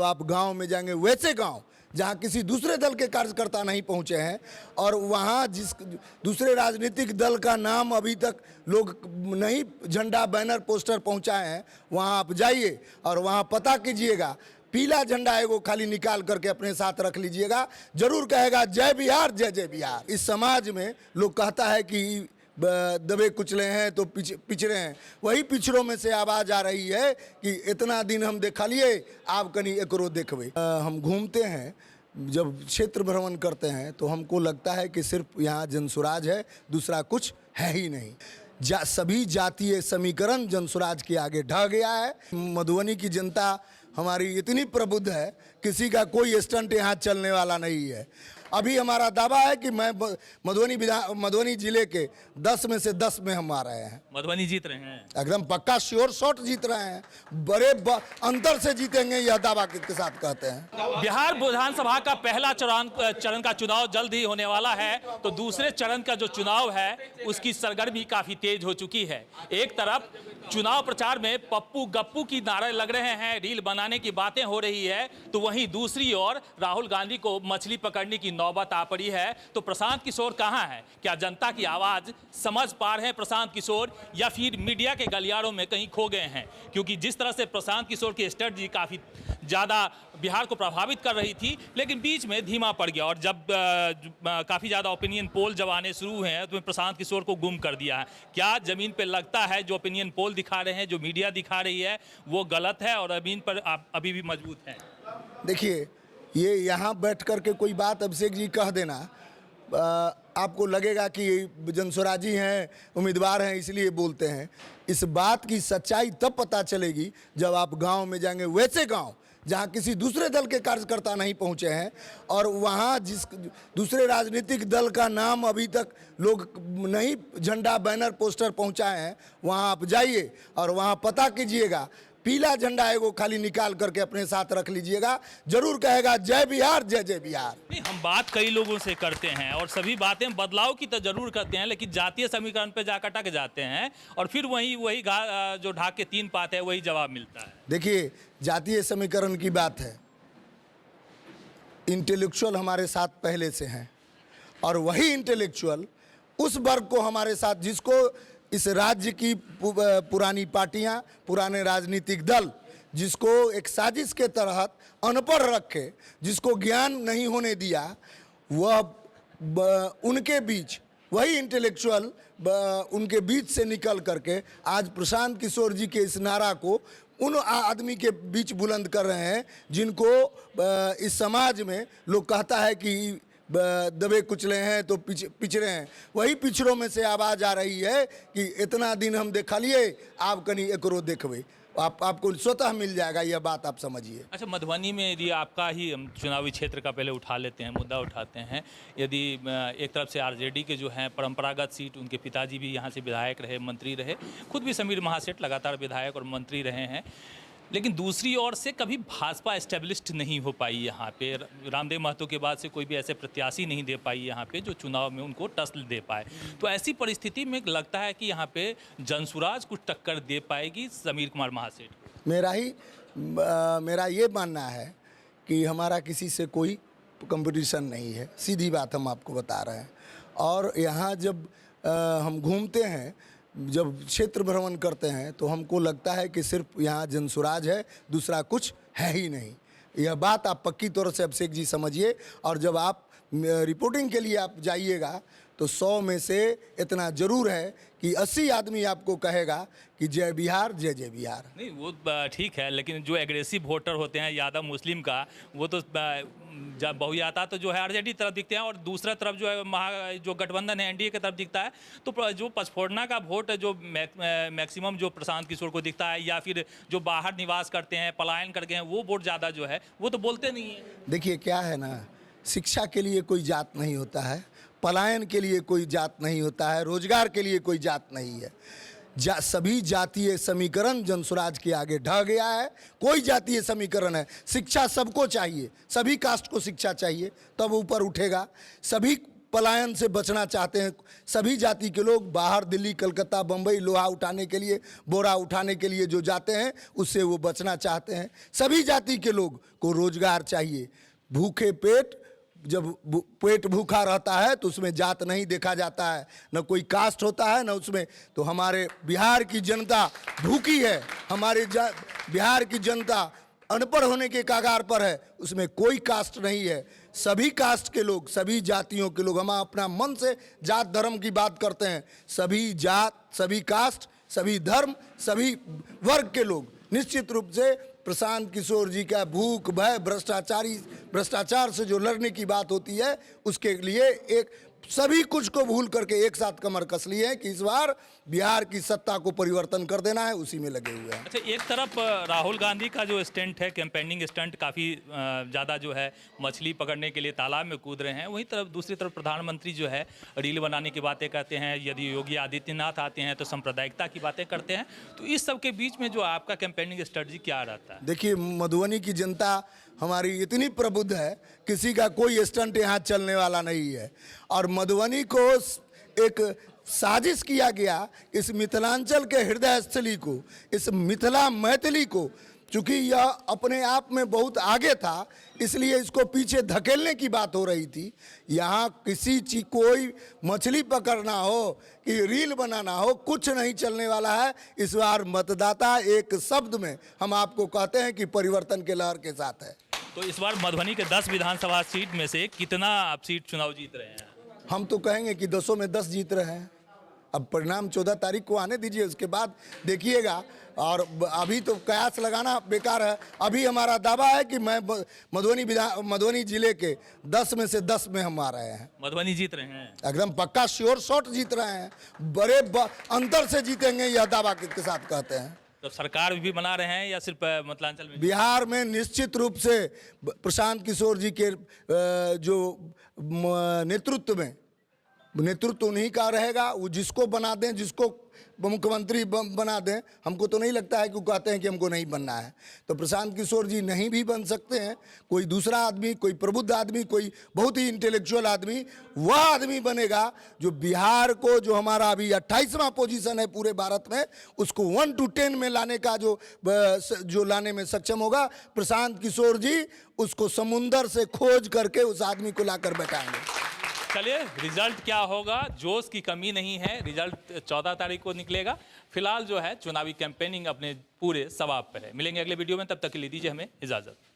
आप गांव में जाएंगे, वैसे गांव जहां किसी दूसरे दल के कार्यकर्ता नहीं पहुंचे हैं और वहां जिस दूसरे राजनीतिक दल का नाम अभी तक लोग नहीं झंडा बैनर पोस्टर पहुंचाए हैं, वहां आप जाइए और वहां पता कीजिएगा। पीला झंडा है वो खाली निकाल करके अपने साथ रख लीजिएगा, जरूर कहेगा जय बिहार जय जय बिहार। इस समाज में लोग कहता है कि दबे कुचले हैं तो पिछड़े हैं, वही पिछड़ों में से आवाज़ आ रही है कि इतना दिन हम देखा लिए, आप कहीं एकरो देखबे। हम घूमते हैं, जब क्षेत्र भ्रमण करते हैं तो हमको लगता है कि सिर्फ यहाँ जनसुराज है, दूसरा कुछ है ही नहीं। सभी जातीय समीकरण जनसुराज के आगे ढह गया है। मधुबनी की जनता हमारी इतनी प्रबुद्ध है, किसी का कोई स्टंट यहाँ चलने वाला नहीं है। अभी हमारा दावा है कि मैं मधुबनी जिले के 10 में से 10 में हम आ रहे हैं। मधुबनी जीत रहे हैं एकदम पक्का श्योर शॉट जीत रहे हैं, बड़े अंतर से जीतेंगे, यह दावा के साथ कहते हैं। बिहार विधानसभा का पहला चरण का चुनाव जल्द ही होने वाला है, तो दूसरे चरण का जो चुनाव है उसकी सरगर्मी काफी तेज हो चुकी है। एक तरफ चुनाव प्रचार में पप्पू गप्पू की नारे लग रहे हैं, रील बनाने की बातें हो रही है, तो वहीं दूसरी ओर राहुल गांधी को मछली पकड़ने की नौबत आ पड़ी है। तो प्रशांत किशोर कहां है? क्या जनता की आवाज समझ पा रहे हैं प्रशांत किशोर, या फिर मीडिया के गलियारों में कहीं खो गए हैं? क्योंकि जिस तरह से प्रशांत किशोर की स्ट्रेटजी काफी ज़्यादा बिहार को प्रभावित कर रही थी, लेकिन बीच में धीमा पड़ गया, और जब काफ़ी ज़्यादा ओपिनियन पोल जब आने शुरू हुए हैं तो प्रशांत किशोर को गुम कर दिया है। क्या ज़मीन पे लगता है जो ओपिनियन पोल दिखा रहे हैं, जो मीडिया दिखा रही है, वो गलत है और ज़मीन पर आप अभी भी मजबूत हैं? देखिए, ये यहाँ बैठ कर के कोई बात अभिषेक जी कह देना, आपको लगेगा कि जनसुराजी हैं, उम्मीदवार हैं इसलिए बोलते हैं। इस बात की सच्चाई तब पता चलेगी जब आप गांव में जाएंगे, वैसे गांव जहां किसी दूसरे दल के कार्यकर्ता नहीं पहुंचे हैं और वहां जिस दूसरे राजनीतिक दल का नाम अभी तक लोग नहीं झंडा बैनर पोस्टर पहुंचाए हैं, वहां आप जाइए और वहां पता कीजिएगा। पीला झंडा है वो खाली निकाल करके अपने साथ रख लीजिएगा, जरूर कहेगा जय बिहार जय जय बिहार। नहीं, हम बात कई लोगों से करते हैं और सभी बातें बदलाव की तो जरूर करते हैं, लेकिन जातीय समीकरण पे जाकर अटक जाते हैं और फिर वही जो ढाक के 3 पात है वही जवाब मिलता है। देखिए, जातीय समीकरण की बात है, इंटेलेक्चुअल हमारे साथ पहले से हैं और वही इंटेलेक्चुअल उस वर्ग को हमारे साथ, जिसको इस राज्य की पुरानी पार्टियां, पुराने राजनीतिक दल जिसको एक साजिश के तहत अनपढ़ रखे, जिसको ज्ञान नहीं होने दिया, वह उनके बीच वही इंटेलेक्चुअल उनके बीच से निकल करके आज प्रशांत किशोर जी के इस नारा को उन आदमी के बीच बुलंद कर रहे हैं जिनको इस समाज में लोग कहता है कि दबे कुचले हैं तो पिछड़े हैं, वही पिछड़ों में से आवाज़ आ रही है कि इतना दिन हम देखा लिए, आप कहीं एकरो देखबे। आपको स्वतः मिल जाएगा, यह बात आप समझिए। अच्छा, मधुबनी में यदि आपका ही हम चुनावी क्षेत्र का पहले उठा लेते हैं, मुद्दा उठाते हैं, यदि एक तरफ से आरजेडी के जो हैं परंपरागत सीट, उनके पिताजी भी यहाँ से विधायक रहे, मंत्री रहे, खुद भी समीर महासेठ लगातार विधायक और मंत्री रहे हैं, लेकिन दूसरी ओर से कभी भाजपा एस्टेब्लिश्ड नहीं हो पाई यहाँ पे। रामदेव महतो के बाद से कोई भी ऐसे प्रत्याशी नहीं दे पाई यहाँ पे जो चुनाव में उनको टसल दे पाए। तो ऐसी परिस्थिति में लगता है कि यहाँ पे जनसुराज कुछ टक्कर दे पाएगी समीर कुमार महासेठ। मेरा ये मानना है कि हमारा किसी से कोई कंपटीशन नहीं है, सीधी बात हम आपको बता रहे हैं। और यहाँ जब हम घूमते हैं, जब क्षेत्र भ्रमण करते हैं तो हमको लगता है कि सिर्फ यहाँ जनसुराज है, दूसरा कुछ है ही नहीं। यह बात आप पक्की तौर से अभिषेक जी समझिए। और जब आप रिपोर्टिंग के लिए आप जाइएगा तो 100 में से इतना जरूर है कि 80 आदमी आपको कहेगा कि जय बिहार जय जय बिहार। नहीं, वो ठीक है, लेकिन जो एग्रेसिव वोटर होते हैं यादव मुस्लिम का, वो तो जब बहुयाता तो जो है आरजेडी तरफ दिखते हैं और दूसरा तरफ जो है जो गठबंधन है एनडीए की तरफ दिखता है। तो जो पचफोड़ना का वोट जो मैक्सिमम जो प्रशांत किशोर को दिखता है, या फिर जो बाहर निवास करते हैं, पलायन करके हैं, वो वोट ज़्यादा जो है वो तो बोलते नहीं है। देखिए क्या है ना, शिक्षा के लिए कोई जात नहीं होता है, पलायन के लिए कोई जात नहीं होता है, रोजगार के लिए कोई जात नहीं है। सभी जातीय समीकरण जनसुराज के आगे ढह गया है। कोई जातीय समीकरण है, शिक्षा सबको चाहिए, सभी कास्ट को शिक्षा चाहिए, तब ऊपर उठेगा। सभी पलायन से बचना चाहते हैं। सभी जाति के लोग बाहर दिल्ली, कलकत्ता, बम्बई लोहा उठाने के लिए, बोरा उठाने के लिए जो जाते हैं, उससे वो बचना चाहते हैं। सभी जाति के लोग को रोजगार चाहिए। भूखे पेट, जब पेट भूखा रहता है तो उसमें जात नहीं देखा जाता है, न कोई कास्ट होता है, न उसमें। तो हमारे बिहार की जनता भूखी है, हमारे बिहार की जनता अनपढ़ होने के कगार पर है, उसमें कोई कास्ट नहीं है। सभी कास्ट के लोग, सभी जातियों के लोग, हम अपना मन से जात धर्म की बात करते हैं। सभी जात, सभी कास्ट, सभी धर्म, सभी वर्ग के लोग निश्चित रूप से प्रशांत किशोर जी का भूख, भय, भ्रष्टाचार से जो लड़ने की बात होती है, उसके लिए एक सभी कुछ को भूल करके एक साथ कमर कस लिए हैं कि इस बार बिहार की सत्ता को परिवर्तन कर देना है, उसी में लगे हुए हैं। अच्छा, एक तरफ राहुल गांधी का जो स्टंट है, कैंपेनिंग स्टंट, काफ़ी ज़्यादा जो है मछली पकड़ने के लिए तालाब में कूद रहे हैं। वहीं तरफ दूसरी तरफ प्रधानमंत्री जो है रील बनाने की बातें कहते हैं। यदि योगी आदित्यनाथ आते हैं तो सांप्रदायिकता की बातें करते हैं। तो इस सब के बीच में जो आपका कैंपेनिंग स्ट्रेटजी क्या रहता है? देखिए, मधुबनी की जनता हमारी इतनी प्रबुद्ध है, किसी का कोई स्टंट यहाँ चलने वाला नहीं है। और मधुबनी को एक साजिश किया गया, इस मिथिलांचल के हृदय स्थली को, इस मिथिला मैथिली को, चूंकि यह अपने आप में बहुत आगे था, इसलिए इसको पीछे धकेलने की बात हो रही थी। यहाँ किसी चीज, कोई मछली पकड़ना हो कि रील बनाना हो, कुछ नहीं चलने वाला है। इस बार मतदाता एक शब्द में हम आपको कहते हैं कि परिवर्तन के लहर के साथ है। तो इस बार मधुबनी के 10 विधानसभा सीट में से कितना आप सीट चुनाव जीत रहे हैं? हम तो कहेंगे कि 10 में 10 जीत रहे हैं। अब परिणाम 14 तारीख को आने दीजिए, उसके बाद देखिएगा। और अभी तो कयास लगाना बेकार है। अभी हमारा दावा है कि मैं मधुबनी जिले के 10 में से 10 में हम आ रहे हैं। मधुबनी जीत रहे हैं? एकदम पक्का, श्योर शॉट जीत रहे हैं। बड़े अंतर से जीतेंगे, यह दावा के साथ कहते हैं। तो सरकार भी बना रहे हैं या सिर्फ मिथिलांचल में? बिहार में निश्चित रूप से प्रशांत किशोर जी के जो नेतृत्व उन्हीं का रहेगा। वो जिसको बना दें, जिसको मुख्यमंत्री बना दें, हमको तो नहीं लगता है कि वो कहते हैं कि हमको नहीं बनना है। तो प्रशांत किशोर जी नहीं भी बन सकते हैं। कोई दूसरा आदमी, कोई प्रबुद्ध आदमी, कोई बहुत ही इंटेलेक्चुअल आदमी, वह आदमी बनेगा जो बिहार को, जो हमारा अभी 28वां पोजीशन है पूरे भारत में, उसको 1 to 10 में लाने का जो लाने में सक्षम होगा, प्रशांत किशोर जी उसको समुंदर से खोज करके उस आदमी को लाकर बैठाएंगे। चलिए, रिजल्ट क्या होगा, जोश की कमी नहीं है। रिजल्ट 14 तारीख को निकलेगा। फिलहाल जो है चुनावी कैंपेनिंग अपने पूरे सवाब पर है। मिलेंगे अगले वीडियो में, तब तक के लिए दीजिए हमें इजाज़त।